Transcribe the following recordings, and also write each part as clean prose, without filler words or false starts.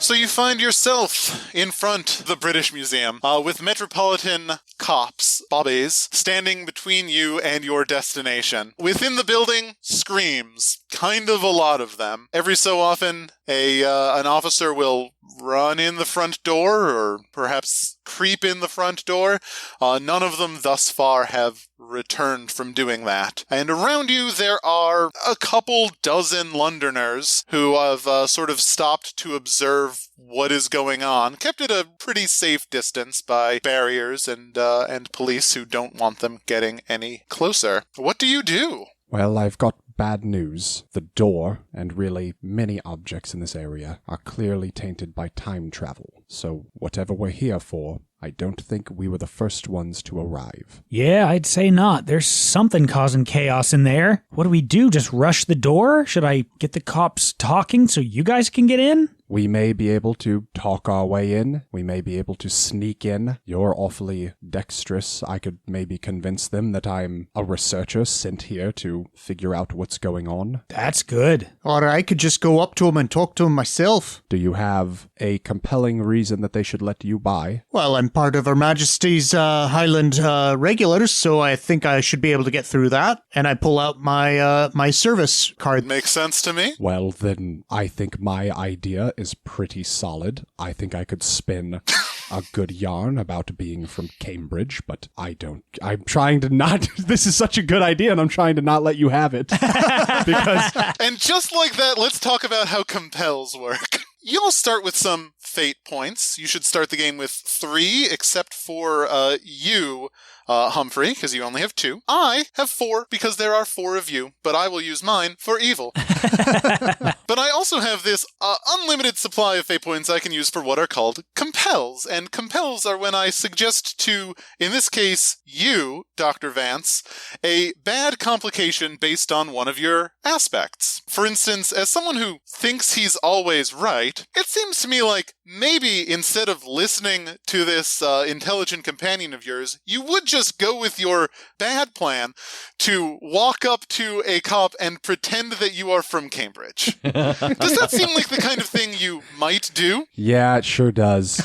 So you find yourself in front of the British Museum with Metropolitan cops, bobbies, standing between you and your destination. Within the building, screams. Kind of a lot of them. Every so often, an officer will run in the front door or perhaps creep in the front door. None of them thus far have returned from doing that. And around you there are a couple dozen Londoners who have sort of stopped to observe what is going on, kept at a pretty safe distance by barriers and police who don't want them getting any closer. What do you do? Well, I've got bad news. The door, and really many objects in this area, are clearly tainted by time travel. So whatever we're here for, I don't think we were the first ones to arrive. Yeah, I'd say not. There's something causing chaos in there. What do we do? Just rush the door? Should I get the cops talking so you guys can get in? We may be able to talk our way in. We may be able to sneak in. You're awfully dexterous. I could maybe convince them that I'm a researcher sent here to figure out what's going on. That's good. Or I could just go up to him and talk to him myself. Do you have a compelling reason that they should let you by? Well, I'm part of Her Majesty's Highland regulars, so I think I should be able to get through that. And I pull out my service card. Makes sense to me. Well, then I think my idea is pretty solid. I think I could spin a good yarn about being from Cambridge, but I'm trying to not, this is such a good idea and I'm trying to not let you have it. Because... And just like that, let's talk about how compels work. You'll start with some fate points. You should start the game with 3, except for you, Humphrey, because you only have 2. I have 4 because there are 4 of you, but I will use mine for evil. But I also have this unlimited supply of fate points I can use for what are called compels. And compels are when I suggest to, in this case, you, Dr. Vance, a bad complication based on one of your aspects. For instance, as someone who thinks he's always right, it seems to me like maybe instead of listening to this intelligent companion of yours, you would just go with your bad plan to walk up to a cop and pretend that you are from Cambridge. Does that seem like the kind of thing you might do? Yeah, it sure does.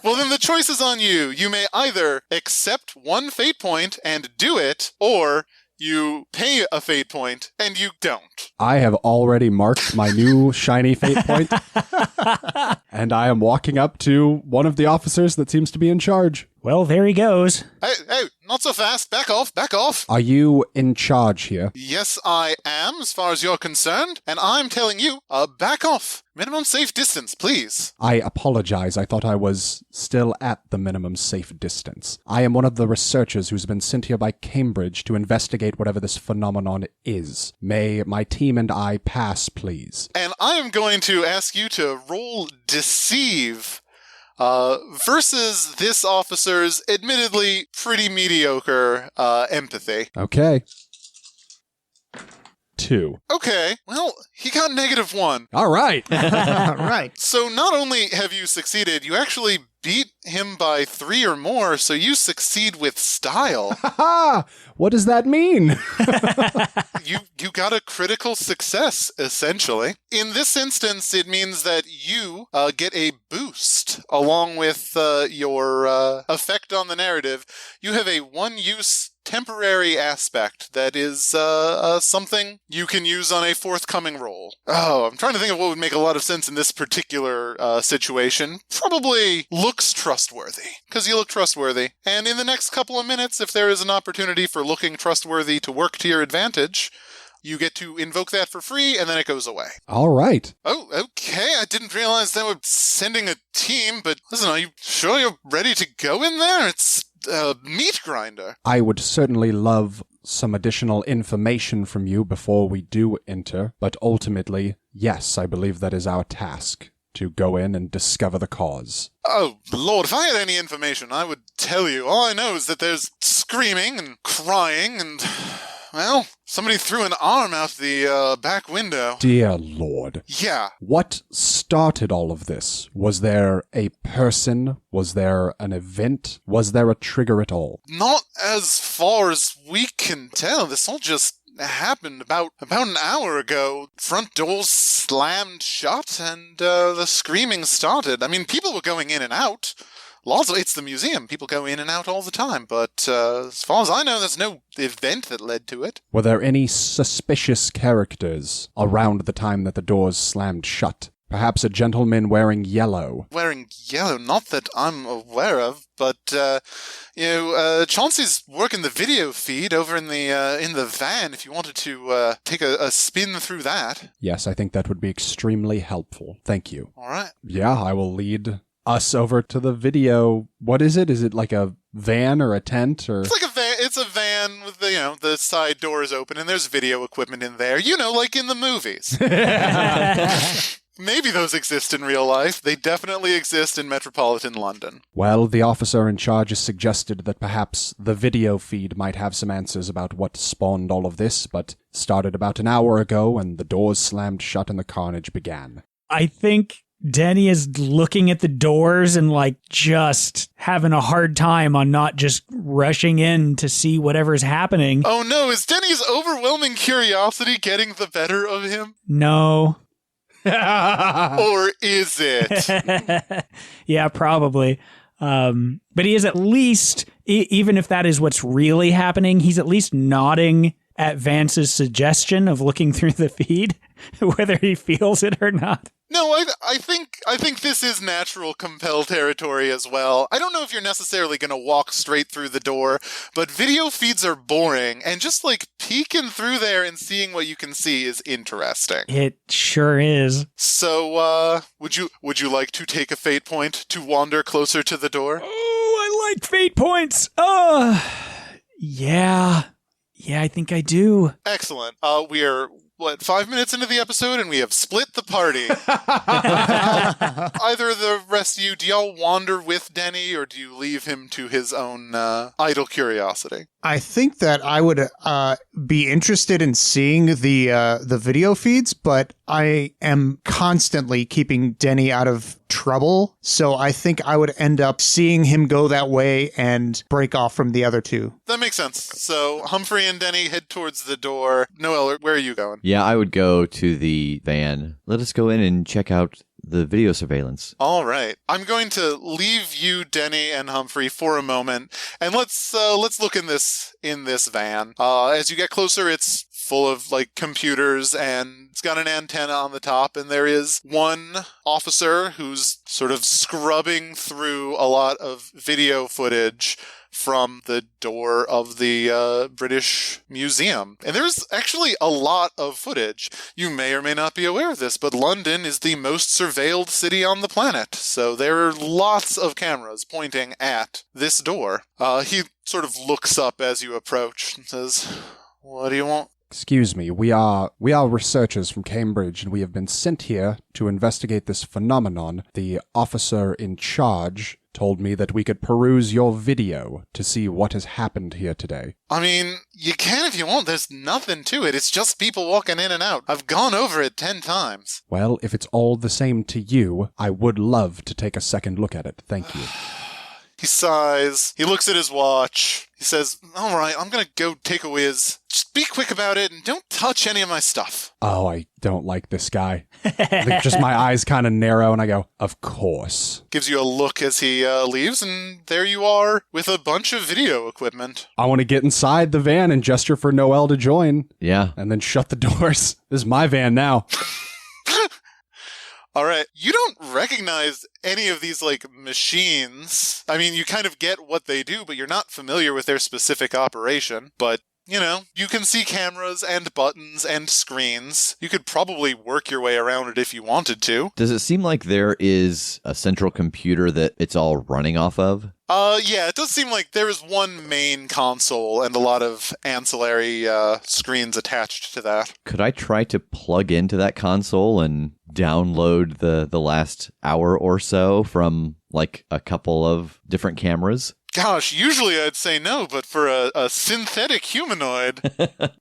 Well, then the choice is on you. You may either accept 1 fate point and do it, or you pay a fate point and you don't. I have already marked my new shiny fate point, and I am walking up to one of the officers that seems to be in charge. Well, there he goes. Hey, not so fast. Back off, back off. Are you in charge here? Yes, I am, as far as you're concerned, and I'm telling you, back off. Minimum safe distance, please. I apologize. I thought I was still at the minimum safe distance. I am one of the researchers who's been sent here by Cambridge to investigate whatever this phenomenon is. May my team and I pass, please? And I am going to ask you to roll deceive versus this officer's admittedly pretty mediocre empathy. Okay. 2. Okay, well, he got -1. All right. All right. So not only have you succeeded, you actually beat him by 3 or more, so you succeed with style. What does that mean? You got a critical success, essentially. In this instance, it means that you get a boost along with your effect on the narrative. You have a 1-use temporary aspect that is something you can use on a forthcoming roll. Oh, I'm trying to think of what would make a lot of sense in this particular situation. Probably looks trustworthy, because you look trustworthy. And in the next couple of minutes, if there is an opportunity for looking trustworthy to work to your advantage, you get to invoke that for free, and then it goes away. All right. Oh, okay. I didn't realize they were sending a team, but listen, are you sure you're ready to go in there? It's a meat grinder. I would certainly love some additional information from you before we do enter, but ultimately, yes, I believe that is our task, to go in and discover the cause. Oh, Lord, if I had any information, I would tell you. All I know is that there's screaming and crying and... Well, somebody threw an arm out the back window. Dear Lord. Yeah. What started all of this? Was there a person? Was there an event? Was there a trigger at all? Not as far as we can tell. This all just happened about an hour ago. Front doors slammed shut and the screaming started. I mean, people were going in and out. It's the museum. People go in and out all the time, but as far as I know, there's no event that led to it. Were there any suspicious characters around the time that the doors slammed shut? Perhaps a gentleman wearing yellow. Wearing yellow? Not that I'm aware of, but, Chauncey's working the video feed over in the van if you wanted to take a spin through that. Yes, I think that would be extremely helpful. Thank you. All right. Yeah, I will lead us over to the video. What is it? Is it like a van or a tent or? It's like a van. It's a van with the side doors open and there's video equipment in there. Like in the movies. Maybe those exist in real life. They definitely exist in metropolitan London. Well, the officer in charge has suggested that perhaps the video feed might have some answers about what spawned all of this, but started about an hour ago and the doors slammed shut and the carnage began. I think Denny is looking at the doors and just having a hard time on not just rushing in to see whatever's happening. Oh no, is Denny's overwhelming curiosity getting the better of him? No. Or is it? Yeah, probably. But he is at least, even if that is what's really happening, he's at least nodding at Vance's suggestion of looking through the feed, whether he feels it or not. No, I think this is natural compel territory as well. I don't know if you're necessarily going to walk straight through the door, but video feeds are boring, and just peeking through there and seeing what you can see is interesting. It sure is. So, would you like to take a fate point to wander closer to the door? Oh, I like fate points. Yeah, I think I do. Excellent. We are 5 minutes into the episode, and we have split the party. Either of the rest of you, do y'all wander with Denny, or do you leave him to his own idle curiosity? I think that I would be interested in seeing the video feeds, but I am constantly keeping Denny out of trouble, so I think I would end up seeing him go that way and break off from the other two. That makes sense. So Humphrey and Denny head towards the door. Noel, where are you going? Yeah, I would go to the van. Let us go in and check out the video surveillance. All right. I'm going to leave you, Denny and Humphrey, for a moment, and let's look in this van. As you get closer, it's full of computers, and it's got an antenna on the top, and there is one officer who's sort of scrubbing through a lot of video footage from the door of the British Museum. And there's actually a lot of footage. You may or may not be aware of this, but London is the most surveilled city on the planet. So there are lots of cameras pointing at this door. He sort of looks up as you approach and says, "What do you want?" Excuse me, we are researchers from Cambridge, and we have been sent here to investigate this phenomenon. The officer in charge told me that we could peruse your video to see what has happened here today. I mean, you can if you want. There's nothing to it. It's just people walking in and out. I've gone over it 10 times. Well, if it's all the same to you, I would love to take a second look at it. Thank you. He sighs. He looks at his watch. He says, "All right, I'm going to go take a whiz. Just be quick about it and don't touch any of my stuff." Oh, I don't like this guy. Just my eyes kind of narrow and I go, "Of course." Gives you a look as he leaves, and there you are with a bunch of video equipment. I want to get inside the van and gesture for Noel to join. Yeah. And then shut the doors. This is my van now. All right. You don't recognize any of these machines. I mean, you kind of get what they do, but you're not familiar with their specific operation. But you can see cameras and buttons and screens. You could probably work your way around it if you wanted to. Does it seem like there is a central computer that it's all running off of? Yeah, it does seem like there is one main console and a lot of ancillary screens attached to that. Could I try to plug into that console and download the last hour or so from a couple of different cameras? Gosh, usually I'd say no, but for a synthetic humanoid,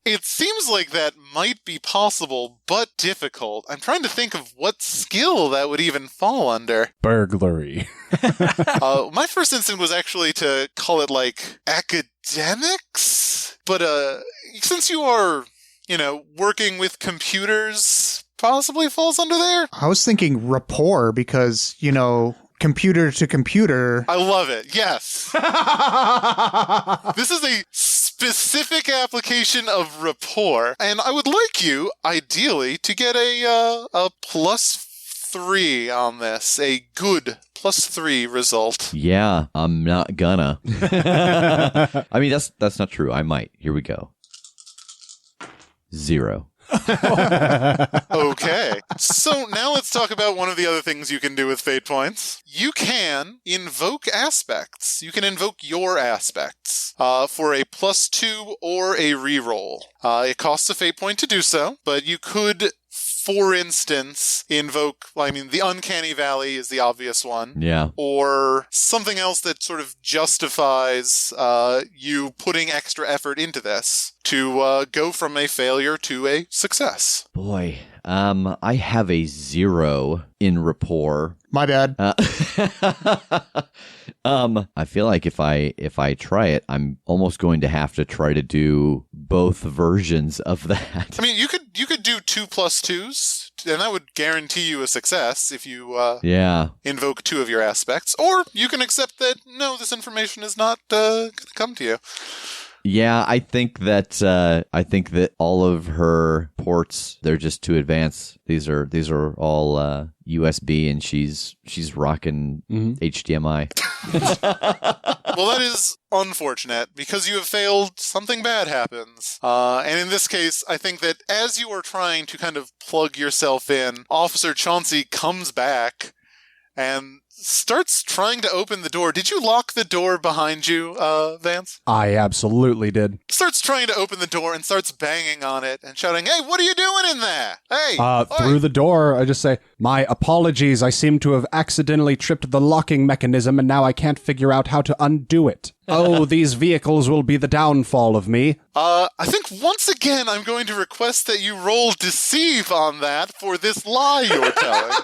it seems like that might be possible, but difficult. I'm trying to think of what skill that would even fall under. Burglary. My first instinct was actually to call it academics, but since you are working with computers possibly falls under there. I was thinking rapport because, computer to computer. I love it. Yes. This is a specific application of rapport, and I would like you, ideally, to get a +3 on this, a good +3 result. Yeah, I'm not gonna. I mean, that's not true. I might. Here we go. 0. Okay. So now let's talk about one of the other things you can do with fate points. You can invoke aspects. You can invoke your aspects for a +2 or a reroll. It costs a fate point to do so, but you could, for instance, invoke, the Uncanny Valley is the obvious one. Yeah. Or something else that sort of justifies you putting extra effort into this to go from a failure to a success. Boy, I have a 0 in rapport. My bad. I feel like if I try it, I'm almost going to have to try to do both versions of that. I mean, you could do 2 +2s, and that would guarantee you a success if you invoke 2 of your aspects. Or you can accept that, no, this information is not going to come to you. Yeah, I think that all of her ports, they're just too advanced. These are all USB, and she's rocking HDMI. Well, that is unfortunate. Because you have failed, something bad happens. And in this case, I think that as you are trying to kind of plug yourself in, Officer Chauncey comes back and starts trying to open the door. Did you lock the door behind you, Vance? I absolutely did. Starts trying to open the door and starts banging on it and shouting, "Hey, what are you doing in there? Hey!" Through the door, I just say, "My apologies, I seem to have accidentally tripped the locking mechanism and now I can't figure out how to undo it. Oh, these vehicles will be the downfall of me." I think once again I'm going to request that you roll deceive on that for this lie you're telling.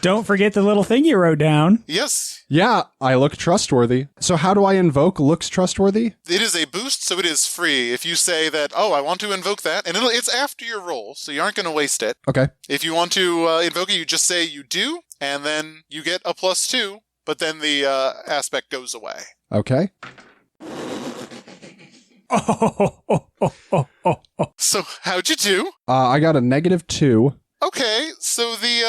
Don't forget the little thing you wrote down. Yes. Yeah, I look trustworthy. So how do I invoke looks trustworthy? It is a boost, so it is free. If you say that, I want to invoke that, and it's after your roll, so you aren't going to waste it. Okay. If you want to invoke it, you just say you do, and then you get a +2, but then the aspect goes away. Okay. So how'd you do? I got a -2. Okay, so the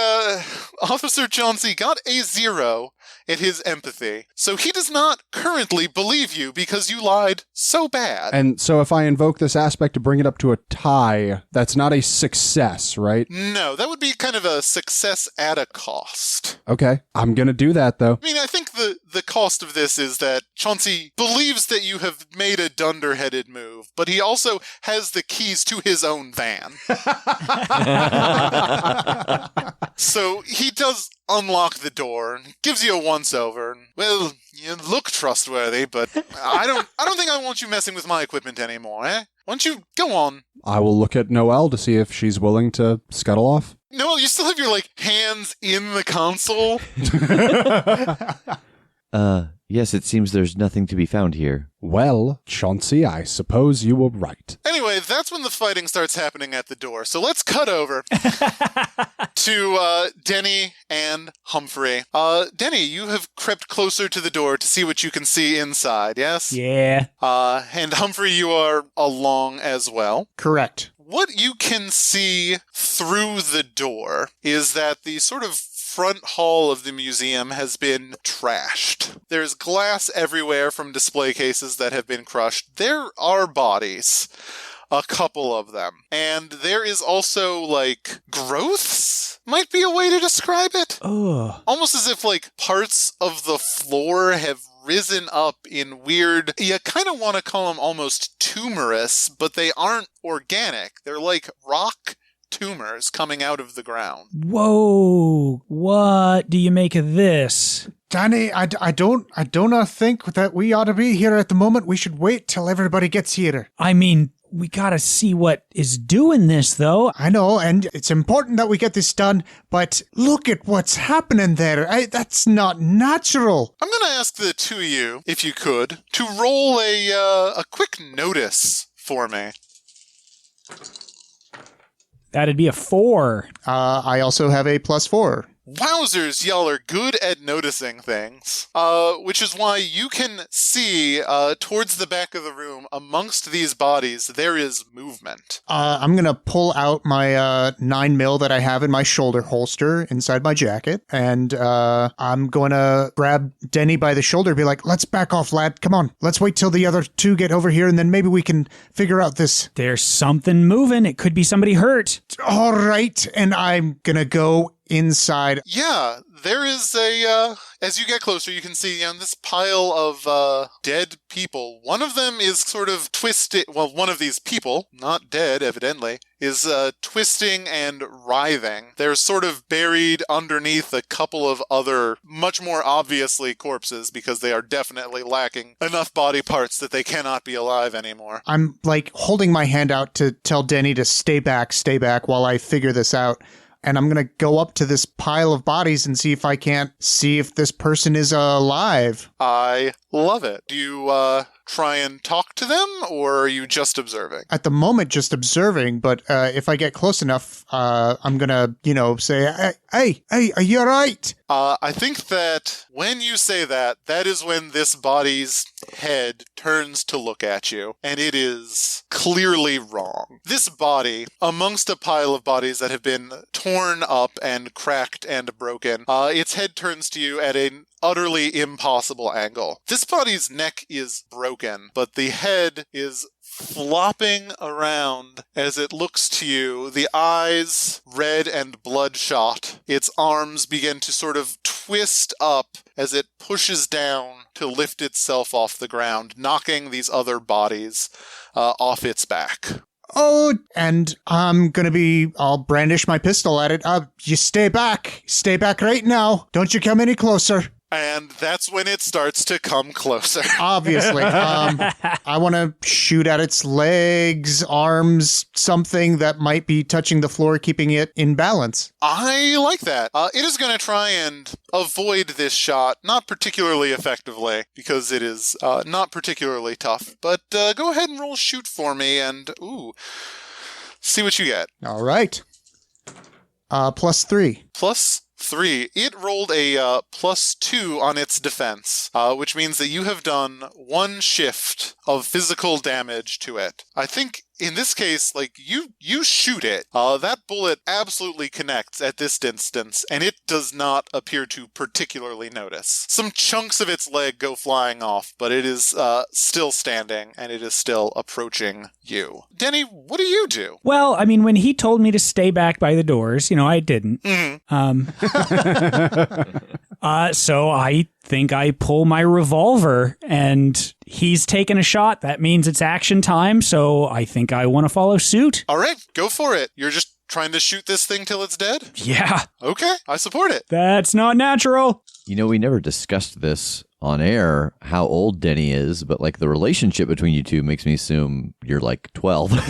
Officer Chauncey got a 0 in his empathy. So he does not currently believe you because you lied so bad. And so if I invoke this aspect to bring it up to a tie, that's not a success, right? No, that would be kind of a success at a cost. Okay, I'm gonna do that though. I mean, I think the cost of this is that Chauncey believes that you have made a dunderheaded move, but he also has the keys to his own van. So he does unlock the door and gives you a once-over. Well, you look trustworthy, but I don't think I want you messing with my equipment anymore, eh? Why don't you go on? I will look at Noelle to see if she's willing to scuttle off. No, you still have your, hands in the console? Yes, it seems there's nothing to be found here. Well, Chauncey, I suppose you were right. Anyway, that's when the fighting starts happening at the door. So let's cut over to Denny and Humphrey. Denny, you have crept closer to the door to see what you can see inside, yes? Yeah. And Humphrey, you are along as well. Correct. What you can see through the door is that the sort of front hall of the museum has been trashed. There's glass everywhere from display cases that have been crushed. There are bodies. A couple of them. And there is also, growths? Might be a way to describe it. Ugh. Almost as if, parts of the floor have risen up in weird, you kind of want to call them almost tumorous, but they aren't organic. They're like rock tumors coming out of the ground. Whoa. What do you make of this? Danny, I do not think that we ought to be here at the moment. We should wait till everybody gets here. I mean, we gotta see what is doing this, though. I know, and it's important that we get this done, but look at what's happening there. That's not natural. I'm going to ask the two of you, if you could, to roll a quick notice for me. That'd be a 4. I also have a +4. Wowzers, y'all are good at noticing things. Which is why you can see towards the back of the room, amongst these bodies, there is movement. I'm going to pull out my 9mm that I have in my shoulder holster inside my jacket, and I'm going to grab Denny by the shoulder and be like, let's back off, lad. Come on. Let's wait till the other two get over here, and then maybe we can figure out this. There's something moving. It could be somebody hurt. All right, and I'm going to go inside. Yeah, there is a, as you get closer, you can see this pile of dead people. One of them is sort of twisted, well, one of these people, not dead, evidently, is twisting and writhing. They're sort of buried underneath a couple of other, much more obviously corpses, because they are definitely lacking enough body parts that they cannot be alive anymore. I'm, like, holding my hand out to tell Denny to stay back while I figure this out. And I'm going to go up to this pile of bodies and see if I can't see if this person is alive. I love it. Do you try and talk to them, or are you just observing? At the moment, just observing, but if I get close enough, I'm going to, say, hey, are you all right? I think that when you say that, that is when this body's head turns to look at you, and it is clearly wrong. This body, amongst a pile of bodies that have been torn up and cracked and broken, its head turns to you at an utterly impossible angle. This body's neck is broken, but the head is flopping around as it looks to you, the eyes red and bloodshot. Its arms begin to sort of twist up as it pushes down to lift itself off the ground, knocking these other bodies off its back. Oh, and I'll brandish my pistol at it. You stay back right now. Don't you come any closer. And that's when it starts to come closer. Obviously. I want to shoot at its legs, arms, something that might be touching the floor, keeping it in balance. I like that. It is going to try and avoid this shot, not particularly effectively, because it is not particularly tough. But go ahead and roll shoot for me, and see what you get. All right. +3. +3. It rolled a +2 on its defense, which means that you have done one shift of physical damage to it. I think in this case, like, you shoot it. That bullet absolutely connects at this distance, and it does not appear to particularly notice. Some chunks of its leg go flying off, but it is still standing, and it is still approaching you. Denny, what do you do? Well, I mean, when he told me to stay back by the doors, I didn't. So I think I pull my revolver, and he's taken a shot. That means it's action time, so I think I want to follow suit. All right, go for it. You're just trying to shoot this thing till it's dead? Yeah. Okay, I support it. That's not natural. We never discussed this on air, how old Denny is, but like the relationship between you two makes me assume you're like 12. Doogie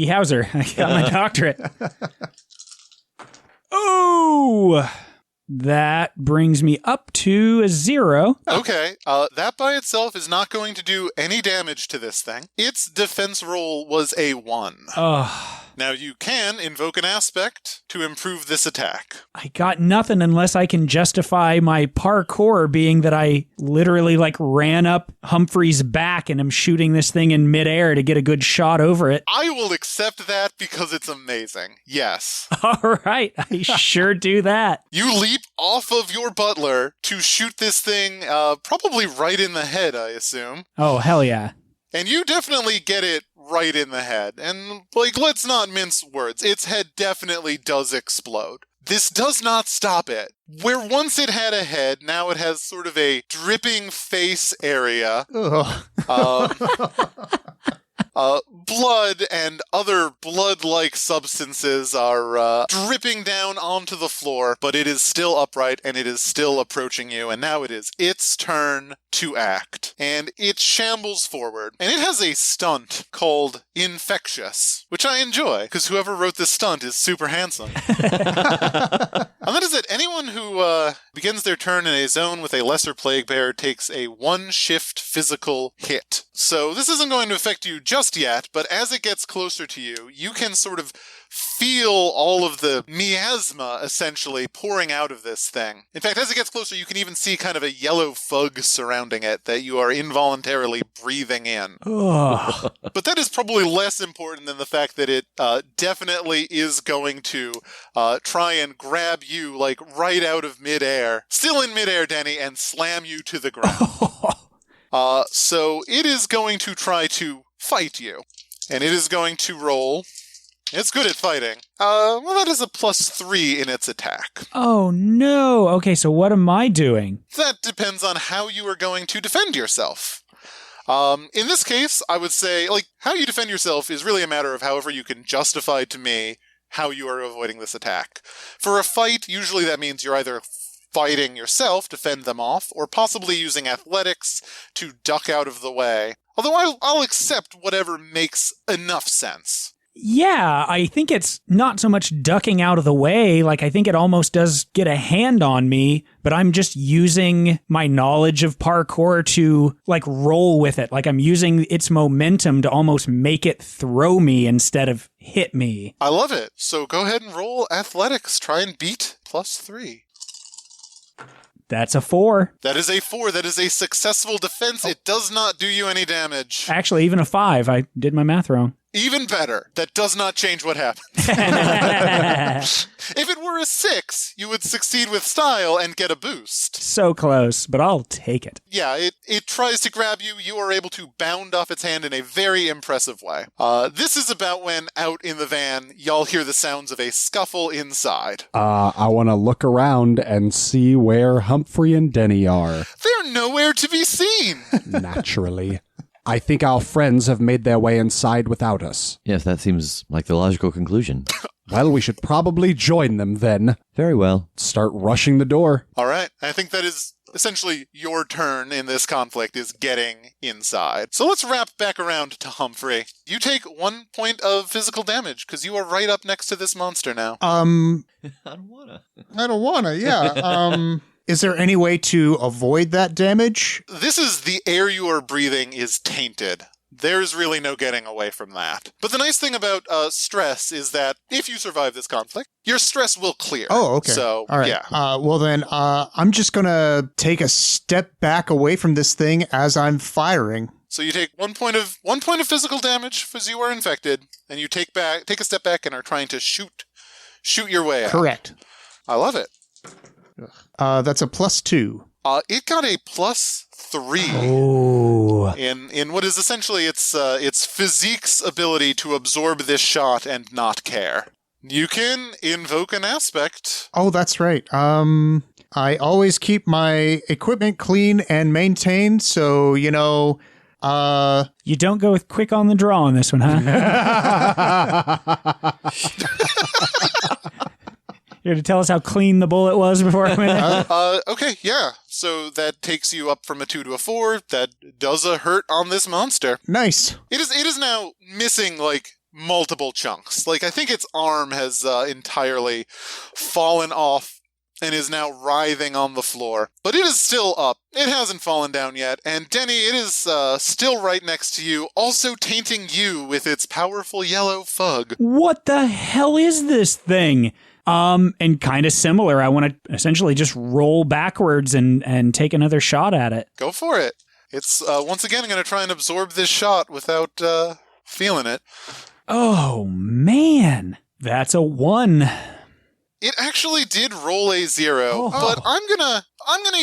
Howser. I got my doctorate. Oh, that brings me up to a 0. Okay, that by itself is not going to do any damage to this thing. Its defense roll was a 1. Oh. Now you can invoke an aspect to improve this attack. I got nothing unless I can justify my parkour being that I literally ran up Humphrey's back and am shooting this thing in midair to get a good shot over it. I will accept that because it's amazing. Yes. All right, I sure do that. You leap off of your butler to shoot this thing probably right in the head, I assume. Oh, hell yeah. And you definitely get it right in the head. And, let's not mince words. Its head definitely does explode. This does not stop it. Where once it had a head, now it has sort of a dripping face area. But blood and other blood-like substances are dripping down onto the floor, but it is still upright and it is still approaching you, and now it is its turn to act. And it shambles forward, and it has a stunt called Infectious, which I enjoy, because whoever wrote this stunt is super handsome. And that is it. Anyone who begins their turn in a zone with a lesser plague bear takes a 1-shift physical hit. So this isn't going to affect you just yet, but as it gets closer to you, you can sort of feel all of the miasma, essentially, pouring out of this thing. In fact, as it gets closer, you can even see kind of a yellow fug surrounding it that you are involuntarily breathing in. Ugh. But that is probably less important than the fact that it definitely is going to try and grab you, like, right out of midair, still in midair, Denny, and slam you to the ground. So it is going to try to fight you, and it is going to roll. It's good at fighting. Well, that is a +3 in its attack. Oh, no. Okay, so what am I doing? That depends on how you are going to defend yourself. In this case, I would say, like, how you defend yourself is really a matter of however you can justify to me how you are avoiding this attack. For a fight, usually that means you're either fighting yourself to fend them off, or possibly using athletics to duck out of the way. Although I'll accept whatever makes enough sense. Yeah, I think it's not so much ducking out of the way. Like, I think it almost does get a hand on me, but I'm just using my knowledge of parkour to, like, roll with it. Like, I'm using its momentum to almost make it throw me instead of hit me. I love it. So go ahead and roll athletics. Try and beat +3. That's a 4. That is a 4. That is a successful defense. It does not do you any damage. Actually, even a 5. I did my math wrong. Even better. That does not change what happens. If it were a 6, you would succeed with style and get a boost. So close, but I'll take it. Yeah, it tries to grab you. You are able to bound off its hand in a very impressive way. This is about when, out in the van, y'all hear the sounds of a scuffle inside. I want to look around and see where Humphrey and Denny are. They're nowhere to be seen. Naturally. I think our friends have made their way inside without us. Yes, that seems like the logical conclusion. Well, we should probably join them then. Very well. Start rushing the door. All right. I think that is essentially your turn in this conflict, is getting inside. So let's wrap back around to Humphrey. You take 1 point of physical damage because you are right up next to this monster now. I don't wanna. Yeah. Is there any way to avoid that damage? This is the air you are breathing is tainted. There's really no getting away from that. But the nice thing about stress is that if you survive this conflict, your stress will clear. Oh, okay. So, all right. Yeah. Well, then I'm just going to take a step back away from this thing as I'm firing. So you take 1 point of physical damage because you are infected, and you take a step back and are trying to shoot your way out. Correct. I love it. That's a +2. It got a +3. Oh. In what is essentially its physique's ability to absorb this shot and not care. You can invoke an aspect. Oh, that's right. I always keep my equipment clean and maintained, so, you know, You don't go with quick on the draw on this one, huh? You're to tell us how clean the bullet was before I went in? Okay, yeah. So that takes you up from a 2 to a 4. That does a hurt on this monster. Nice. It is now missing, like, multiple chunks. Like, I think its arm has entirely fallen off and is now writhing on the floor. But it is still up. It hasn't fallen down yet. And Denny, it is still right next to you, also tainting you with its powerful yellow fug. What the hell is this thing? And kind of similar, I want to essentially just roll backwards and take another shot at it. Go for it. It's, once again, going to try and absorb this shot without feeling it. Oh, man. That's a 1. It actually did roll a 0, but I'm gonna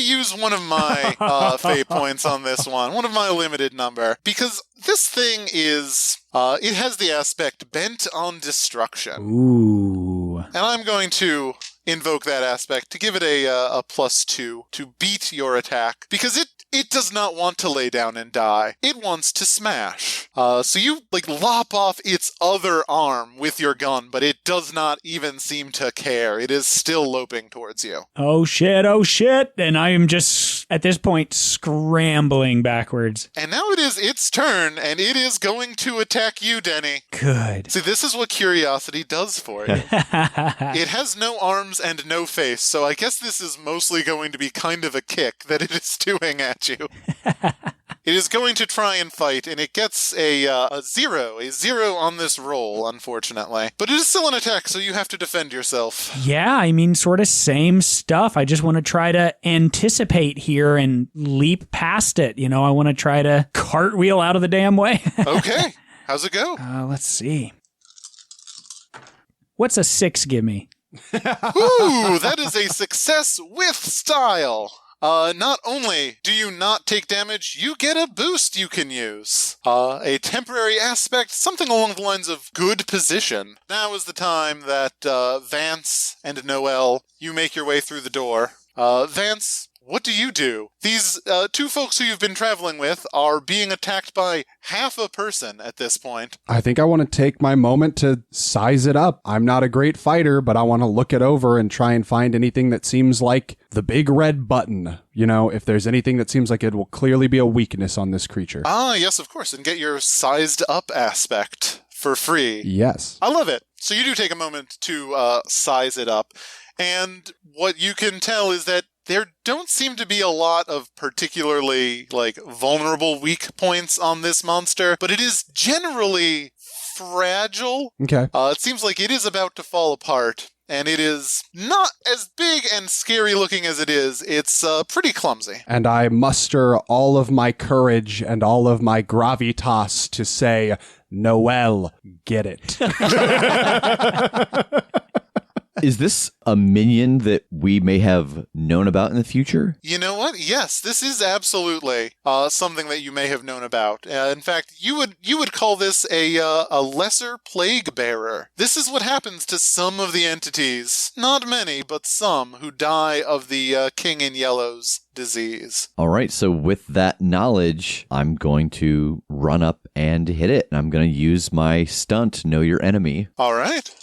use one of my fate points on this one, one of my limited number, because this thing is it has the aspect bent on destruction. Ooh. And I'm going to invoke that aspect to give it a +2 to beat your attack, because it does not want to lay down and die. It wants to smash. So you, lop off its other arm with your gun, but it does not even seem to care. It is still loping towards you. Oh shit. And I am just, at this point, scrambling backwards. And now it is its turn, and it is going to attack you, Denny. Good. See, this is what curiosity does for you. It has no arms and no face, so I guess this is mostly going to be kind of a kick that it is doing at you. It is going to try and fight, and it gets a 0 on this roll, unfortunately. But it is still an attack, so you have to defend yourself. Yeah, I mean, sort of same stuff. I just want to try to anticipate here and leap past it. You know, I want to try to cartwheel out of the damn way. Okay. How's it go? Let's see. What's a 6 give me? Ooh, that is a success with style. Not only do you not take damage, you get a boost you can use. A temporary aspect, something along the lines of good position. Now is the time that Vance and Noel, you make your way through the door. Vance, what do you do? These two folks who you've been traveling with are being attacked by half a person at this point. I think I want to take my moment to size it up. I'm not a great fighter, but I want to look it over and try and find anything that seems like the big red button. You know, if there's anything that seems like it will clearly be a weakness on this creature. Ah, yes, of course, and get your sized up aspect for free. Yes. I love it. So you do take a moment to size it up. And what you can tell is that there don't seem to be a lot of particularly, vulnerable weak points on this monster, but it is generally fragile. Okay. It seems like it is about to fall apart, and it is not as big and scary looking as it is. It's pretty clumsy. And I muster all of my courage and all of my gravitas to say, Noel, get it. Is this a minion that we may have known about in the future? You know what? Yes, this is absolutely something that you may have known about. In fact, you would call this a lesser plague bearer. This is what happens to some of the entities, not many, but some, who die of the King in Yellow's disease. All right, so with that knowledge, I'm going to run up and hit it. And I'm going to use my stunt, Know Your Enemy. All right.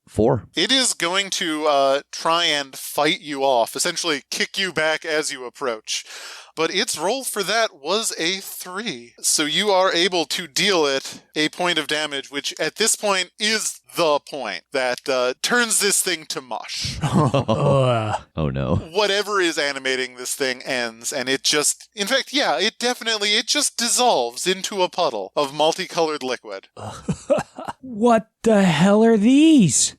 4. It is going to try and fight you off, essentially kick you back as you approach. But its roll for that was a 3. So you are able to deal it a point of damage, which at this point is the point that turns this thing to mush. Oh no. Whatever is animating this thing ends, and it just, in fact, yeah, it just dissolves into a puddle of multicolored liquid. What the hell are these?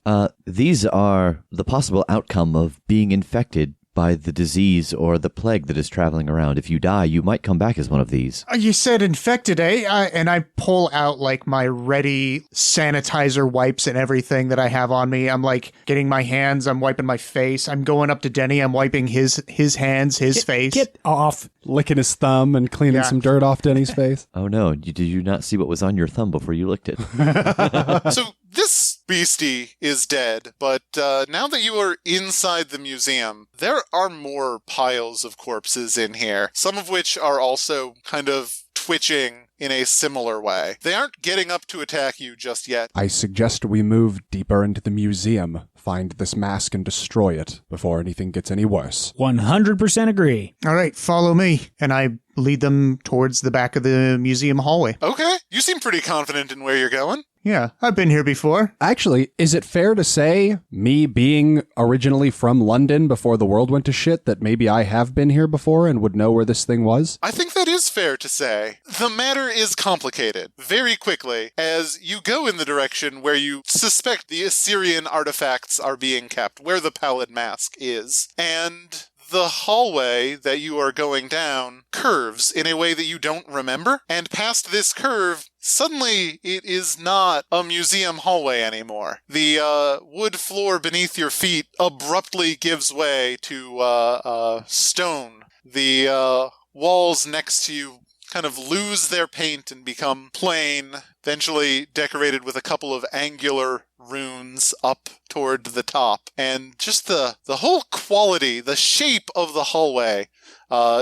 These are the possible outcome of being infected by the disease or the plague that is traveling around. If you die, you might come back as one of these. You said infected, eh? And I pull out my ready sanitizer wipes and everything that I have on me. I'm getting my hands, I'm wiping my face. I'm going up to Denny, I'm wiping his hands, his face. Get off. Licking his thumb and cleaning some dirt off Denny's face. Oh no, did you not see what was on your thumb before you licked it? So this beastie is dead, but now that you are inside the museum, there are more piles of corpses in here, some of which are also kind of twitching in a similar way. They aren't getting up to attack you just yet. I suggest we move deeper into the museum, find this mask and destroy it before anything gets any worse. 100% agree. All right, follow me. And I lead them towards the back of the museum hallway. Okay, you seem pretty confident in where you're going. Yeah, I've been here before. Actually, is it fair to say, me being originally from London before the world went to shit, that maybe I have been here before and would know where this thing was? I think that is fair to say. The matter is complicated very quickly as you go in the direction where you suspect the Assyrian artifacts are being kept, where the pallid mask is. And the hallway that you are going down curves in a way that you don't remember. And past this curve, suddenly it is not a museum hallway anymore. The wood floor beneath your feet abruptly gives way to stone. The walls next to you kind of lose their paint and become plain, eventually decorated with a couple of angular runes up toward the top. And just the whole quality, the shape of the hallway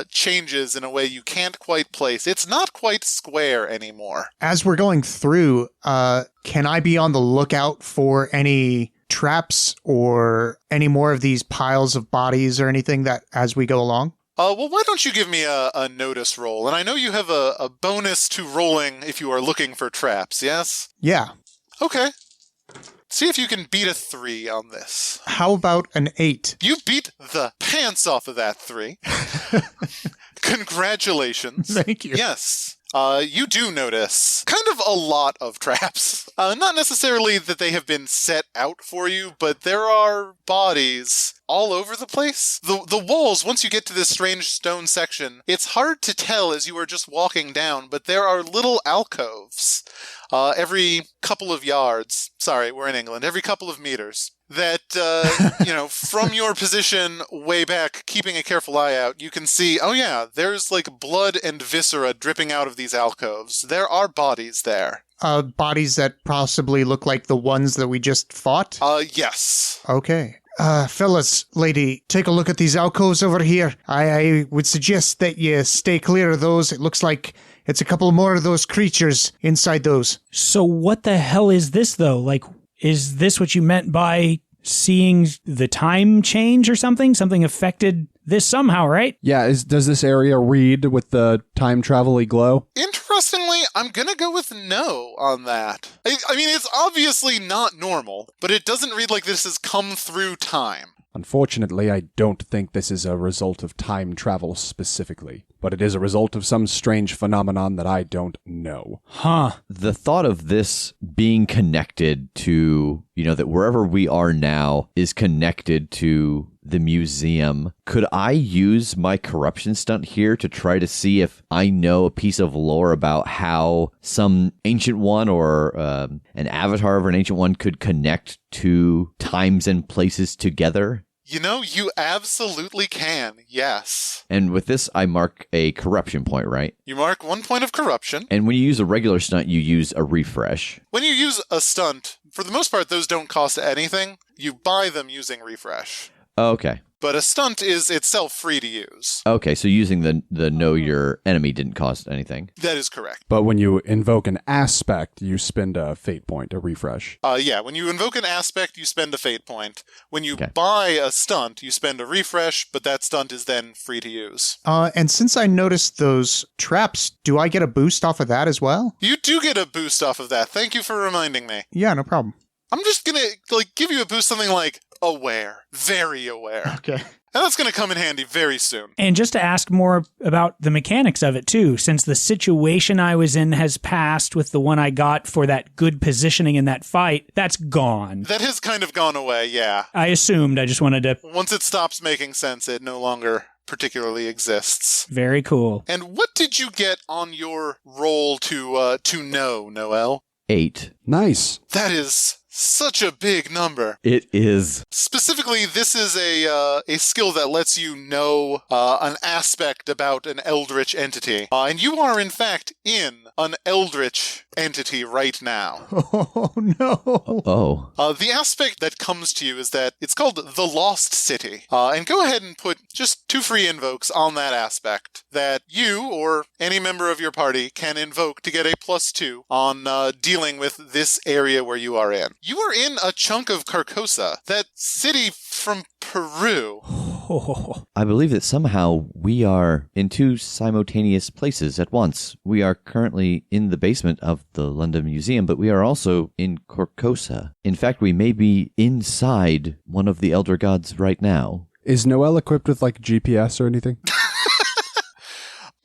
changes in a way you can't quite place. It's not quite square anymore. As we're going through, can I be on the lookout for any traps or any more of these piles of bodies or anything that as we go along? Well, why don't you give me a notice roll? And I know you have a bonus to rolling if you are looking for traps, yes? Yeah. Okay. See if you can beat a 3 on this. How about an 8? You beat the pants off of that 3. Congratulations. Thank you. Yes. You do notice kind of a lot of traps. Not necessarily that they have been set out for you, but there are bodies all over the place. The walls, once you get to this strange stone section, it's hard to tell as you are just walking down, but there are little alcoves every couple of yards. Sorry, we're in England. Every couple of meters. That, from your position way back, keeping a careful eye out, you can see, oh yeah, there's like blood and viscera dripping out of these alcoves. There are bodies there. Bodies that possibly look like the ones that we just fought? Yes. Okay. Fellas, lady, take a look at these alcoves over here. I would suggest that you stay clear of those. It looks like it's a couple more of those creatures inside those. So what the hell is this, though? Like, is this what you meant by seeing the time change or something? Something affected this somehow, right? Yeah, does this area read with the time travel-y glow? Interestingly, I'm gonna go with no on that. I mean, it's obviously not normal, but it doesn't read like this has come through time. Unfortunately, I don't think this is a result of time travel specifically, but it is a result of some strange phenomenon that I don't know. Huh. The thought of this being connected to, that wherever we are now is connected to the museum. Could I use my corruption stunt here to try to see if I know a piece of lore about how some ancient one or an avatar of an ancient one could connect to times and places together? You absolutely can, yes. And with this, I mark a corruption point, right? You mark 1 point of corruption. And when you use a regular stunt, you use a refresh. When you use a stunt, for the most part, those don't cost anything. You buy them using refresh. Okay. But a stunt is itself free to use. Okay, so using the know your enemy didn't cost anything. That is correct. But when you invoke an aspect, you spend a fate point, a refresh. Yeah, when you invoke an aspect, you spend a fate point. When you buy a stunt, you spend a refresh, but that stunt is then free to use. And since I noticed those traps, do I get a boost off of that as well? You do get a boost off of that. Thank you for reminding me. Yeah, no problem. I'm just gonna give you a boost, something like aware. Very aware. Okay. And that's going to come in handy very soon. And just to ask more about the mechanics of it, too, since the situation I was in has passed with the one I got for that good positioning in that fight, that's gone. That has kind of gone away, yeah. I assumed. I just wanted to... Once it stops making sense, it no longer particularly exists. Very cool. And what did you get on your roll to know, Noel? 8. Nice. That is such a big number. It is. Specifically, this is a skill that lets you know an aspect about an eldritch entity. And you are, in fact, in an eldritch entity right now. Oh, no. Oh. The aspect that comes to you is that it's called the Lost City. And go ahead and put just 2 free invokes on that aspect that you or any member of your party can invoke to get a +2 on dealing with this area where you are in. You are in a chunk of Carcosa, that city from Peru. I believe that somehow we are in 2 simultaneous places at once. We are currently in the basement of the London Museum, but we are also in Carcosa. In fact, we may be inside one of the Elder Gods right now. Is Noel equipped with, GPS or anything?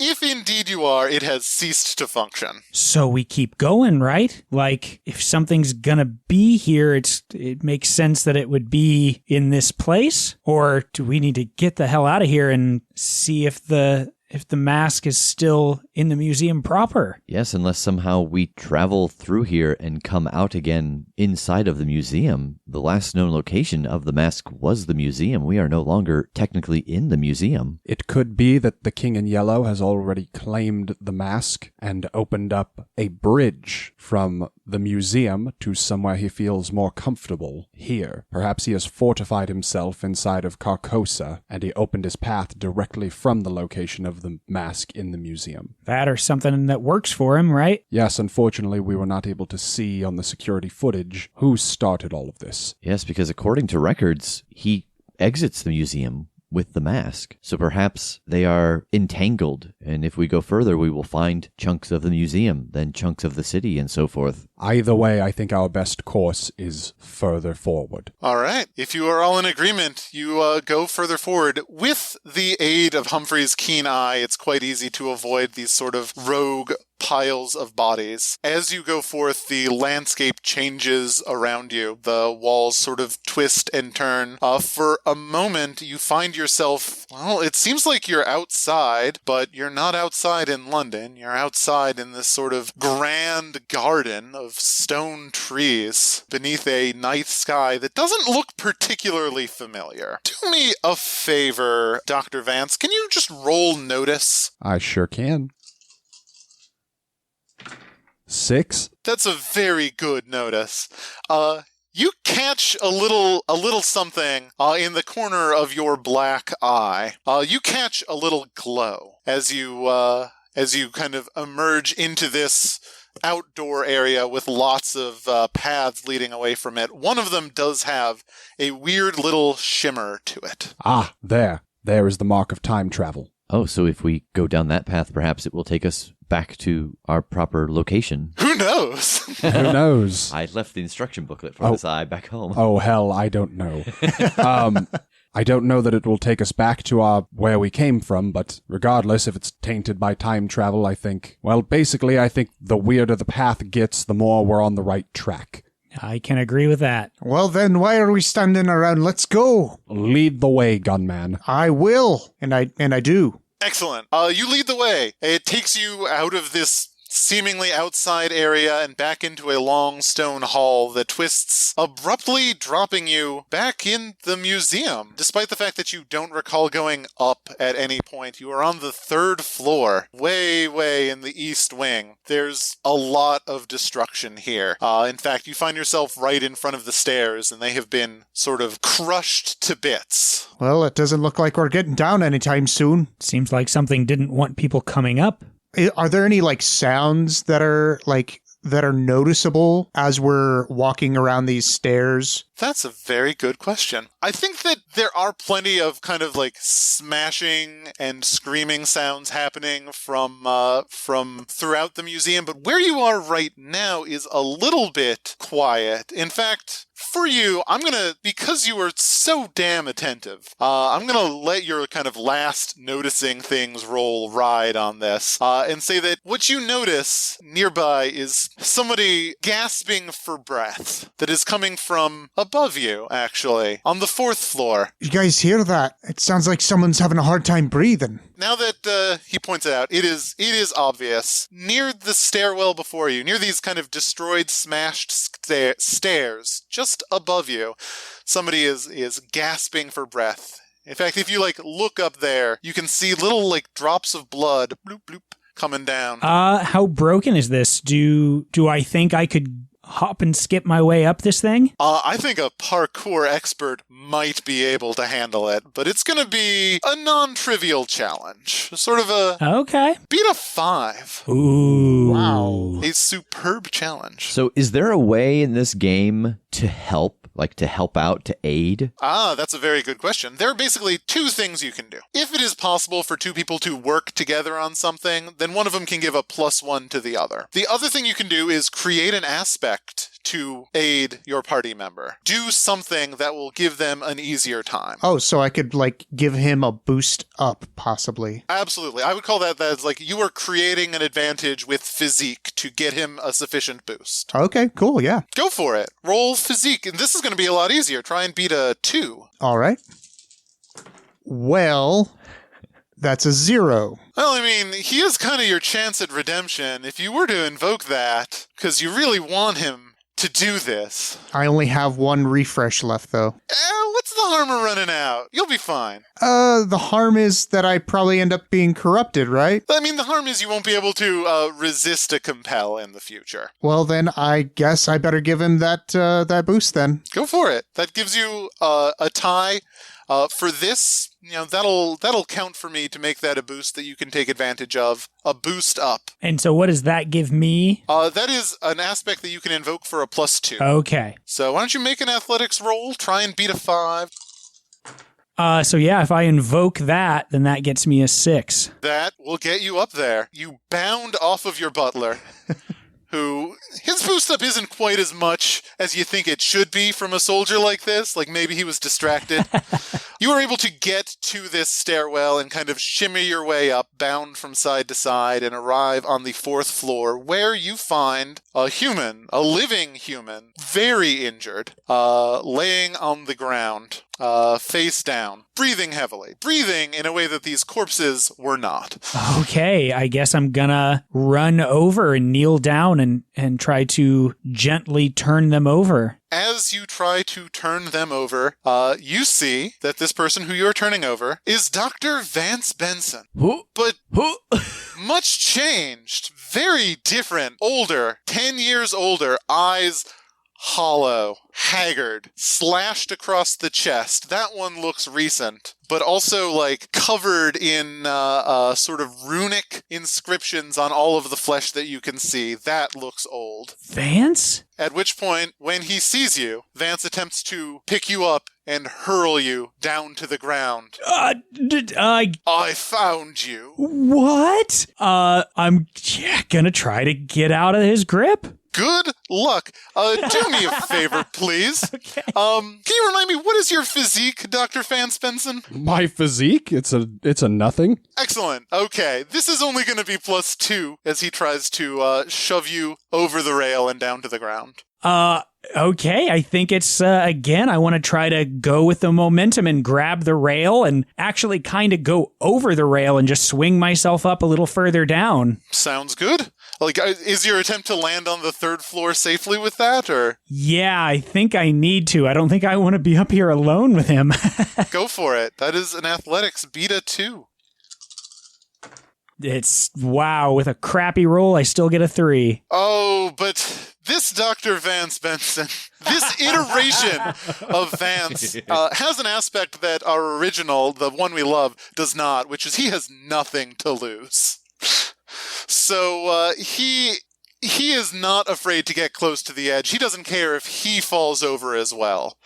If indeed you are, it has ceased to function. So we keep going, right? Like, if something's gonna be here, it makes sense that it would be in this place? Or do we need to get the hell out of here and see if the mask is still in the museum proper? Yes, unless somehow we travel through here and come out again inside of the museum. The last known location of the mask was the museum. We are no longer technically in the museum. It could be that the King in Yellow has already claimed the mask and opened up a bridge from the museum to somewhere he feels more comfortable here. Perhaps he has fortified himself inside of Carcosa, and he opened his path directly from the location of the mask in the museum. That or something that works for him, right? Yes, unfortunately, we were not able to see on the security footage who started all of this. Yes, because according to records, he exits the museum with the mask. So perhaps they are entangled, and if we go further, we will find chunks of the museum, then chunks of the city, and so forth. Either way, I think our best course is further forward. All right. If you are all in agreement, you go further forward. With the aid of Humphrey's keen eye, it's quite easy to avoid these sort of rogue piles of bodies. As you go forth, the landscape changes around you. The walls sort of twist and turn. For a moment, you find yourself, well, it seems like you're outside, but you're not outside in London. You're outside in this sort of grand garden of stone trees beneath a night sky that doesn't look particularly familiar. Do me a favor, Dr. Vance. Can you just roll notice? I sure can. 6. That's a very good notice. You catch a little something in the corner of your black eye. You catch a little glow as you kind of emerge into this outdoor area with lots of paths leading away from it. One of them does have a weird little shimmer to it. Ah, there. There is the mark of time travel. Oh, so if we go down that path, perhaps it will take us back to our proper location. Who knows? Who knows? I left the instruction booklet for this eye back home. Oh, hell, I don't know. I don't know that it will take us back to where we came from, but regardless, if it's tainted by time travel, I think the weirder the path gets, the more we're on the right track. I can agree with that. Well, then why are we standing around? Let's go. Lead the way, gunman. I will, and I do. Excellent. You lead the way. It takes you out of this seemingly outside area and back into a long stone hall that twists, abruptly dropping you back in the museum. Despite the fact that you don't recall going up at any point, you are on the 3rd floor, way in the east wing. There's a lot of destruction here. In fact, you find yourself right in front of the stairs, and they have been sort of crushed to bits. Well, it doesn't look like we're getting down anytime soon. Seems like something didn't want people coming up. Are there any sounds that are noticeable as we're walking around these stairs? That's a very good question. I think that there are plenty of kind of smashing and screaming sounds happening from throughout the museum, but where you are right now is a little bit quiet. In fact, for you, because you were so damn attentive, I'm going to let your kind of last noticing things ride on this, and say that what you notice nearby is somebody gasping for breath that is coming from above you, actually, on the 4th floor. You guys hear that? It sounds like someone's having a hard time breathing. Now that he points it out, it is obvious. Near the stairwell before you, near these kind of destroyed, smashed stairs, just above you, somebody is gasping for breath. In fact, if you look up there, you can see little drops of blood, bloop bloop, coming down. How broken is this? Do I think I could hop and skip my way up this thing? I think a parkour expert might be able to handle it, but it's going to be a non-trivial challenge. Sort of Okay. beat a 5. Ooh. Wow. A superb challenge. So is there a way in this game to help out, to aid? That's a very good question. There are basically 2 things you can do. If it is possible for 2 people to work together on something, then one of them can give a +1 to the other. The other thing you can do is create an aspect to aid your party member. Do something that will give them an easier time. Oh, so I could give him a boost up, possibly. Absolutely. I would call that as you are creating an advantage with physique to get him a sufficient boost. Okay, cool, yeah. Go for it. Roll physique. And this is going to be a lot easier. Try and beat a 2. All right. Well, that's a 0. Well, he is kind of your chance at redemption. If you were to invoke that, because you really want him to do this. I only have one refresh left, though. What's the harm of running out? You'll be fine. The harm is that I probably end up being corrupted, right? I mean, the harm is you won't be able to resist a compel in the future. Well, then I guess I better give him that boost then. Go for it. That gives you a tie. For this, that'll count for me to make that a boost that you can take advantage of. A boost up. And so what does that give me? That is an aspect that you can invoke for a +2. Okay. So why don't you make an athletics roll? Try and beat a 5. So yeah, if I invoke that, then that gets me a 6. That will get you up there. You bound off of your butler, who, his boost up isn't quite as much as you think it should be from a soldier like this. Like maybe he was distracted. You were able to get to this stairwell and kind of shimmy your way up, bound from side to side, and arrive on the 4th floor, where you find a human, a living human, very injured, laying on the ground, face down, breathing heavily, breathing in a way that these corpses were not. Okay, I guess I'm gonna run over and kneel down and try to gently turn them over. As you try to turn them over, you see that this person who you're turning over is Dr. Vance Benson. But much changed, very different, older, 10 years older, eyes hollow, haggard, slashed across the chest. That one looks recent, but also like covered in sort of runic inscriptions on all of the flesh that you can see. That looks old. Vance? At which point, when he sees you, Vance attempts to pick you up and hurl you down to the ground. I found you. What? I'm gonna try to get out of his grip. Good luck. Do me a favor, please. Okay. Can you remind me, what is your physique, Dr. Vance Benson? My physique? It's a nothing. Excellent. Okay. This is only going to be +2 as he tries to shove you over the rail and down to the ground. Okay, I think it's, again, I want to try to go with the momentum and grab the rail and actually kind of go over the rail and just swing myself up a little further down. Sounds good. Like, is your attempt to land on the 3rd floor safely with that, or? Yeah, I think I need to. I don't think I want to be up here alone with him. Go for it. That is an athletics beta 2. It's, wow, with a crappy roll, I still get a 3. Oh, but this Dr. Vance Benson, this iteration of Vance has an aspect that our original, the one we love, does not, which is he has nothing to lose. So he is not afraid to get close to the edge. He doesn't care if he falls over as well.